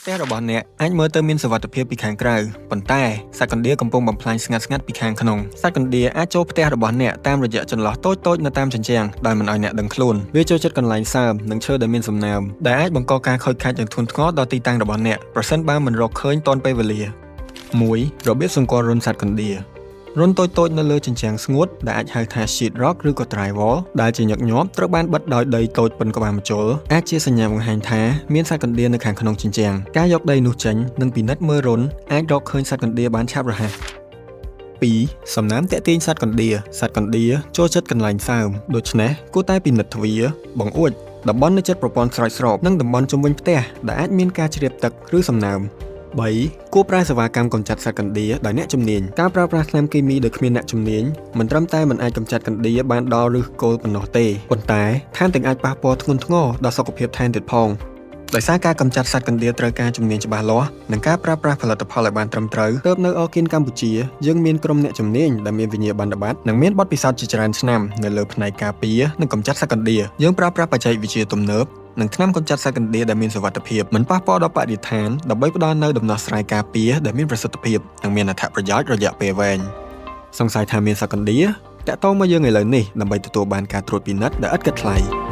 ផ្ទះរបស់អ្នកអាចមើលទៅមានសុវត្ថិភាពពីខាងក្រៅប៉ុន្តែសត្វកណ្ដៀរកំពុងបំផ្លាញស្ងាត់ៗពីខាងក្នុងសត្វកណ្ដៀរអាចចូលផ្ទះរបស់អ្នកតាមរយៈចន្លោះតូចៗនៅតាមជញ្ជាំងដោយមិនឲ្យអ្នកដឹងខ្លួនវាចូលចិត្តកន្លែងសើមនិងឈើដែលមានសំណើមដែលអាចបង្កការខូចខាតយ៉ាងធ្ងន់ធ្ងរដល់ទីតាំងរបស់អ្នកប្រសិនបើមិនរកឃើញទាន់ពេលវេលា 1. របៀបសម្គាល់រន្ធសត្វកណ្ដៀររន្ធតូចៗនៅលើជញ្ជាំងស្ងួតដែលអាចហៅថា sheet rock ឬក៏ drywall ដែលជាញឹកញាប់ត្រូវបានបិទដោយដីតូចប៉ុនក្បាលម្ជុលអាចជាសញ្ញាបង្ហាញថាមានសត្វកណ្ដៀរនៅខាងក្នុងជញ្ជាំងការយកដីនោះចេញនិងពិនិត្យមើលរន្ធអាចរកឃើញសត្វកណ្ដៀរបានឆាប់រហ័ស 2. សំណាមតាក់ទាញសត្វកណ្ដៀរសត្វកណ្ដៀរចូលចិត្តកន្លែងសើមដូច្នេះគួរតែពិនិត្យទ្វារបង្អួចតំបន់នៅជិតប្រព័ន្ធស្រោចស្រពនិងតំបន់ជុំវិញផ្ទះដែលអាចមានការជ្រាបទឹកឬសំណើម 3. គួរប្រើសេវាកម្មកម្ចាត់សត្វកណ្ដៀរដោយអ្នកជំនាញការប្រើប្រាស់ថ្នាំគីមីដោយគ្មានអ្នកជំនាញមិនត្រឹមតែមិនអាចកម្ចាត់កណ្ដៀរបានដល់ឫសគល់ប៉ុណ្ណោះទេប៉ុន្តែថែមទាំងអាចប៉ះពាល់ធ្ងន់ធ្ងរដល់សុខភាពថែមទៀតផងដោយសារការកម្ចាត់សត្វកណ្ដៀរត្រូវការជំនាញច្បាស់លាស់និងការប្រើប្រាស់ផលិតផលឲ្យបានត្រឹមត្រូវទើបនៅអគិនកម្ពុជាយើងមានក្រុមអ្នកជំនាញដែលមានវិញ្ញាបនបត្រនិងមានបទពិសោធន៍ជាច្រើនឆ្នាំនៅលើផ្នែកការពារនិងកម្ចាត់សត្វកណ្ដៀរយើងប្រើប្រាស់បច្ចេកវិទ្យាទំនើបនិងថ្នាំកម្ចាត់សត្វកណ្ដៀរដែលមានសុវត្ថិភាពមិនប៉ះពាល់ដល់បរិស្ថានដើម្បីផ្ដល់នូវដំណោះស្រាយការពារដែលមានប្រសិទ្ធភាពនិងមានអត្ថប្រយោជន៍រយៈពេលវែងសង្ស័យថាមានសត្វកណ្ដៀរតាក់ទងមកយើងឥឡូវនេះដើម្បីទទួលបានការត្រួតពិនិត្យដែលឥតគិតថ្លៃ